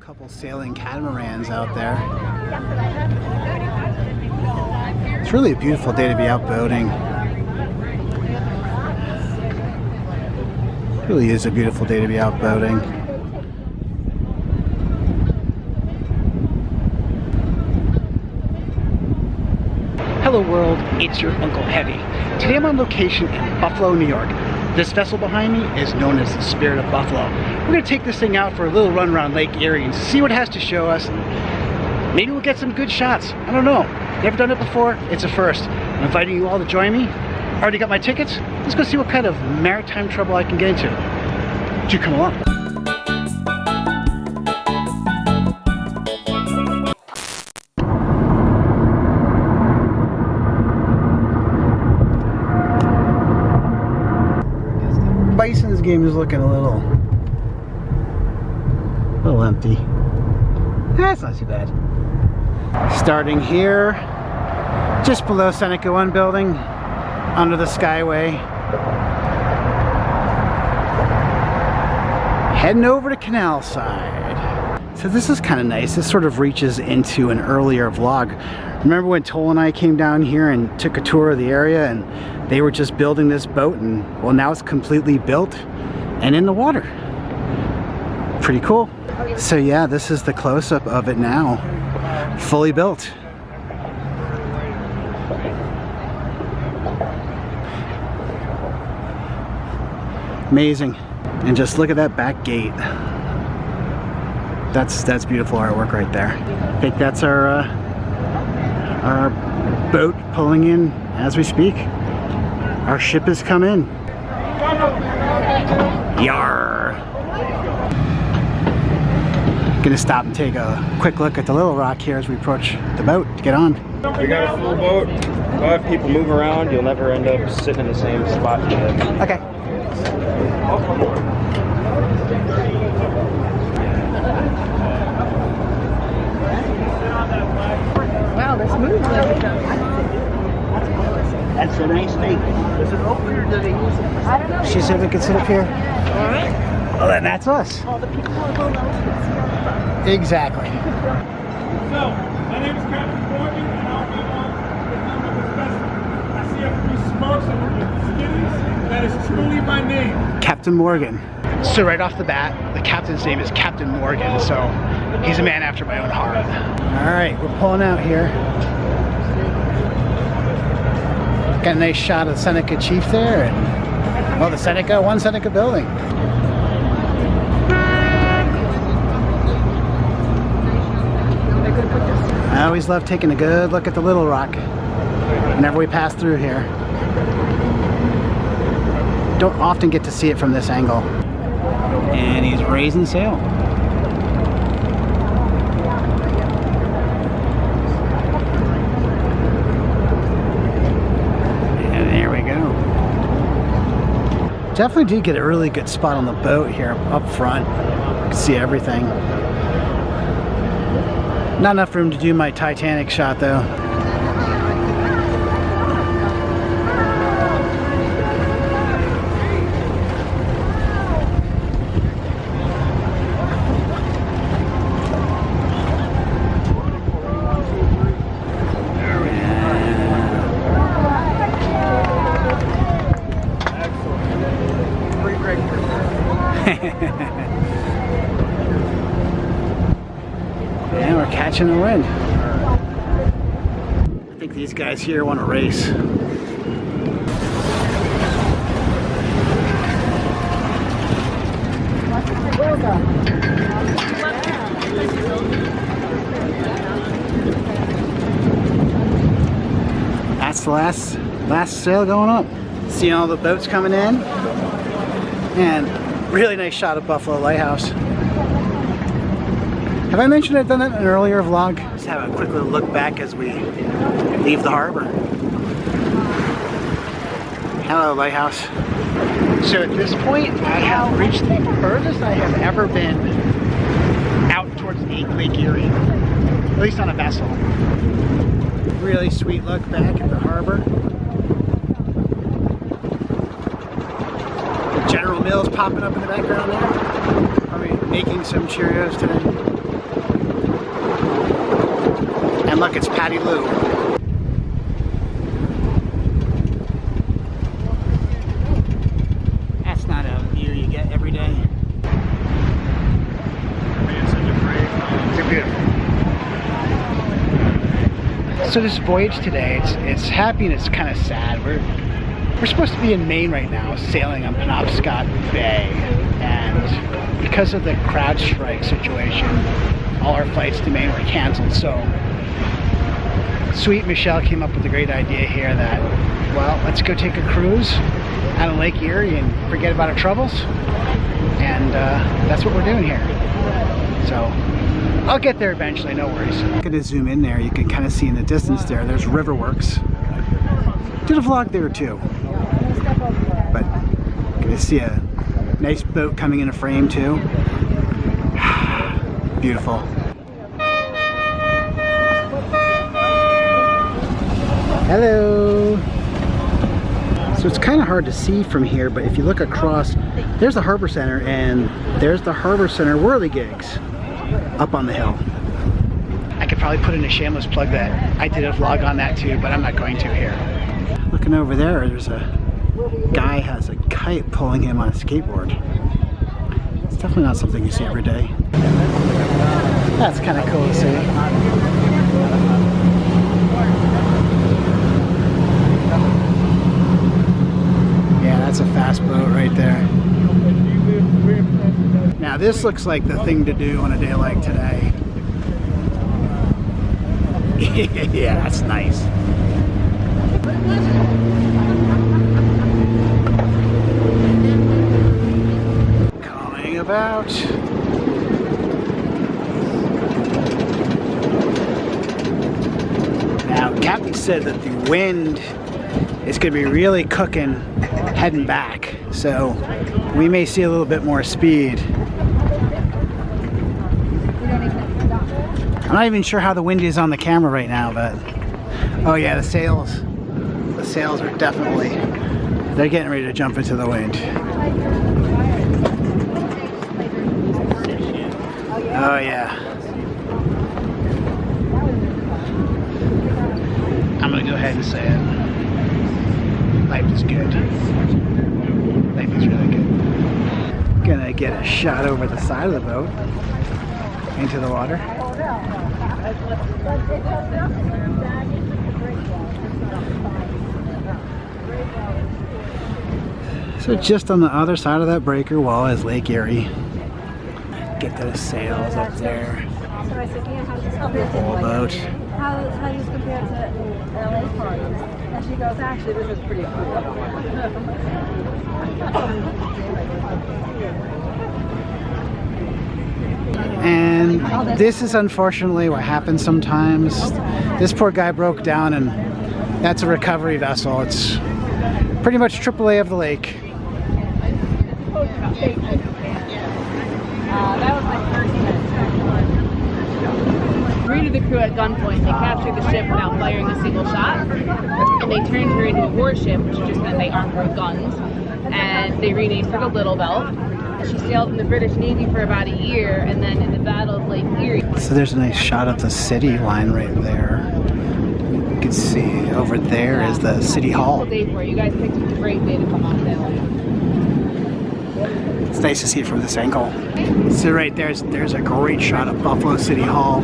Couple sailing catamarans out there. It's really a beautiful day to be out boating. It really is a beautiful day to be out boating. Hello world, it's your Unkle Heavy. Today I'm on location in Buffalo, New York. This vessel behind me is known as the Spirit of Buffalo. We're going to take this thing out for a little run around Lake Erie and see what it has to show us. Maybe we'll get some good shots. I don't know. Never done it before. It's a first. I'm inviting you all to join me. Already got my tickets. Let's go see what kind of maritime trouble I can get into. Do come along. Bison's game is looking a little empty. That's not too bad. Starting here, just below Seneca 1 building, under the Skyway. Heading over to Canalside. So this is kind of nice. This sort of reaches into an earlier vlog. Remember when Toll and I came down here and took a tour of the area and they were just building this boat, and well, now it's completely built and in the water. Pretty cool. So yeah, this is the close-up of it now. Fully built. Amazing. And just look at that back gate. That's beautiful artwork right there. I think that's our boat pulling in as we speak. Our ship has come in. Yarr! Gonna stop and take a quick look at the Little Rock here as we approach the boat to get on. We got a full boat. We'll have people move around. You'll never end up sitting in the same spot. Okay. Wow, this moves like That's a nice thing. Is it open or do they use it? I don't know. She said we could sit up here. All right. Well, then that's us. All the people will go down and see on the boat. Exactly. So, my name is Captain Morgan, and I'll be on the name of this vessel. I see everybody smirks and skitties. That is truly my name. Captain Morgan. So right off the bat, the captain's name is Captain Morgan, so he's a man after my own heart. All right, we're pulling out here. Got a nice shot of the Seneca Chief there, and well, the Seneca, one Seneca building. I always love taking a good look at the Little Rock whenever we pass through here. Don't often get to see it from this angle. And he's raising sail. And there we go. Definitely did get a really good spot on the boat here up front. You can see everything. Not enough room to do my Titanic shot though. And we're catching the wind. I think these guys here want to race. That's the last sail going up. Seeing all the boats coming in, and really nice shot of Buffalo Lighthouse. Have I mentioned I've done that in an earlier vlog? Just have a quick little look back as we leave the harbor. Hello, Lighthouse. So at this point, I have reached the furthest I have ever been out towards Lake Erie, at least on a vessel. Really sweet look back at the harbor. General Mills popping up in the background there. Probably making some Cheerios today. Look, it's Patty Lou. That's not a view you get every day. They're beautiful. So this voyage today, it's happy and it's kind of sad. We're supposed to be in Maine right now, sailing on Penobscot Bay, and because of the crowd strike situation, all our flights to Maine were canceled. So sweet Michelle came up with a great idea here that, well, let's go take a cruise out of Lake Erie and forget about our troubles, and that's what we're doing here. So I'll get there eventually, no worries. I'm gonna zoom in there. You can kind of see in the distance there's Riverworks. Did a vlog there too, but gonna see a nice boat coming in a frame too. Beautiful. Hello. So it's kind of hard to see from here, but if you look across, there's the Harbor Center, and there's the Harbor Center whirligigs up on the hill. I could probably put in a shameless plug that I did a vlog on that too, but I'm not going to here. Looking over there's a guy has a kite pulling him on a skateboard. It's definitely not something you see every day. That's kind of cool to see. Yeah, that's a fast boat right there. Now this looks like the thing to do on a day like today. Yeah, that's nice. Coming about. Now, Captain said that the wind is going to be really cooking heading back, so we may see a little bit more speed. I'm not even sure how the wind is on the camera right now, but oh yeah, the sails are definitely, they're getting ready to jump into the wind. Oh yeah. I'm gonna go ahead and say it. Life is good. Life is really good. Gonna get a shot over the side of the boat into the water. So just on the other side of that breaker wall is Lake Erie. Get those sails up there. So I said, yeah, how does this compare to Whole boat. How does this compare to LA parties? And she goes, actually, this is pretty cool. And this is unfortunately what happens sometimes. This poor guy broke down, and that's a recovery vessel. It's pretty much AAA of the lake. That was my first greeted the crew at gunpoint. They captured the ship without firing a single shot, and they turned her into a warship, which just meant they armed her with guns, and they renamed her the Little Belt. She sailed in the British Navy for about a year, and then in the Battle of Lake Erie. So there's a nice shot of the city line right there. You can see over there is the City Hall. Day for you guys picked a great day to come on sailing. It's nice to see it from this angle. So right there's a great shot of Buffalo City Hall.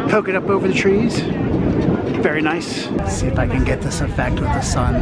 Poke it up over the trees. Very nice. Let's see if I can get this effect with the sun.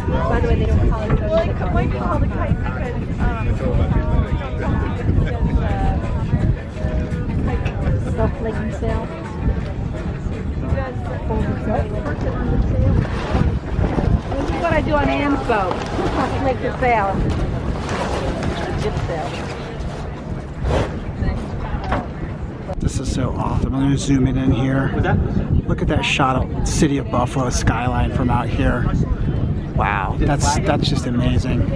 By the way, they don't call it the why do you call the kite? Because self-flaking sail. This is what I do on Ann's boat. I flake the sail. Jib sail. This is so awesome. I'm going to zoom it in here. Look at that shot of the city of Buffalo skyline from out here. Wow, that's just amazing.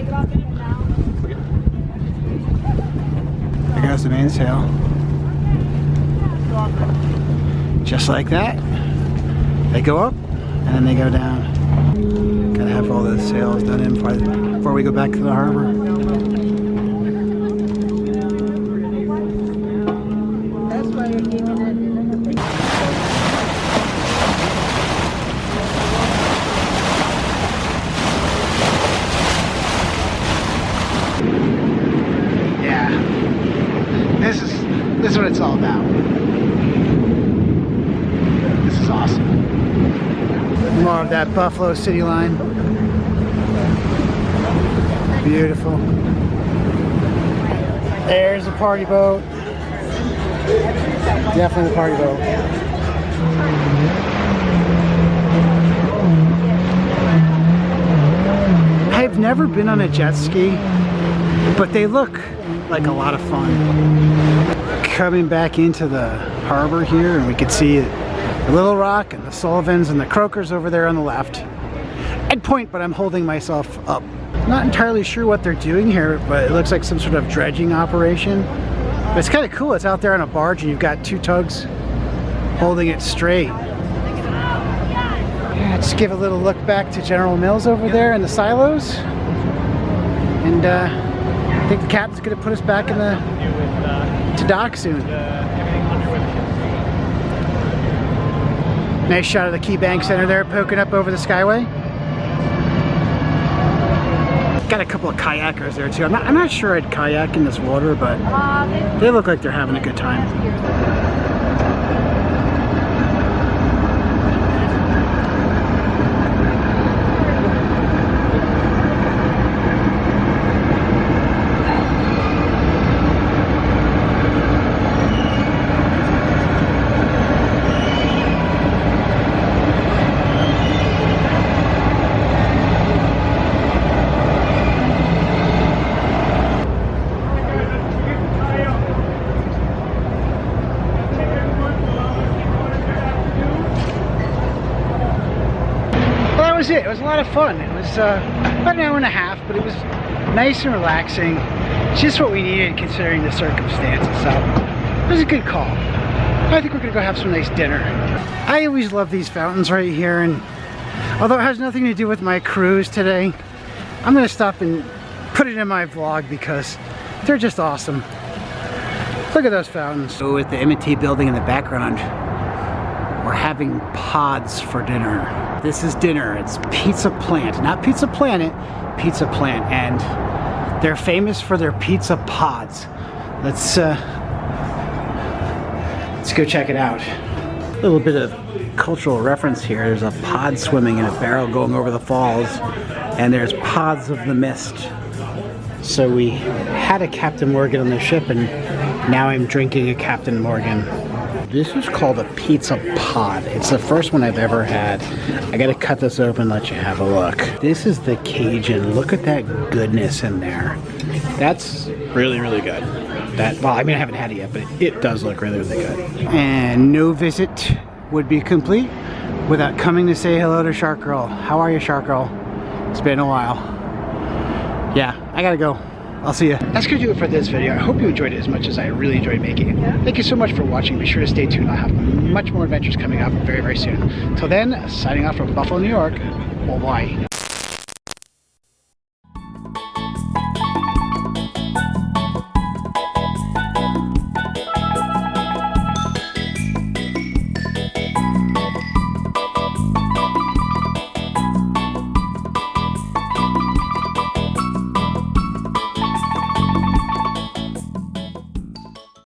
There goes the mainsail. Just like that. They go up and then they go down. Gotta have all the sails done in before we go back to the harbor. That's why you're keeping it in is what it's all about. This is awesome. More of that Buffalo City line. Beautiful. There's a party boat. Definitely a party boat. I've never been on a jet ski, but they look like a lot of fun. Coming back into the harbor here, and we can see the Little Rock and the Sullivans and the Croakers over there on the left. I'd point, but I'm holding myself up. Not entirely sure what they're doing here, but it looks like some sort of dredging operation. But it's kind of cool. It's out there on a barge and you've got two tugs holding it straight. Yeah, just give a little look back to General Mills over there and the silos. And I think the captain's going to put us back in to dock soon. Nice shot of the Key Bank Center there poking up over the Skyway. Got a couple of kayakers there too. I'm not sure I'd kayak in this water, but they look like they're having a good time. It was a lot of fun. It was about an hour and a half, but it was nice and relaxing. Just what we needed considering the circumstances. So it was a good call. I think we're gonna go have some nice dinner. I always love these fountains right here, and although it has nothing to do with my cruise today, I'm gonna stop and put it in my vlog because they're just awesome. Look at those fountains. So with the M&T building in the background, we're having pods for dinner. This is dinner. It's Pizza Plant, not Pizza Planet, Pizza Plant, and they're famous for their pizza pods. Let's go check it out. A little bit of cultural reference here. There's a pod swimming in a barrel going over the falls, and there's pods of the mist. So we had a Captain Morgan on the ship, and now I'm drinking a Captain Morgan. This is called a pizza pod. It's the first one I've ever had. I gotta cut this open and let you have a look. This is the Cajun. Look at that goodness in there. That's really, really good. Well, I mean, I haven't had it yet, but it does look really, really good. And no visit would be complete without coming to say hello to Shark Girl. How are you, Shark Girl? It's been a while. Yeah, I gotta go. I'll see you. That's gonna do it for this video. I hope you enjoyed it as much as I really enjoyed making it. Thank you so much for watching. Be sure to stay tuned. I'll have much more adventures coming up very, very soon. Till then, signing off from Buffalo, New York. Bye-bye.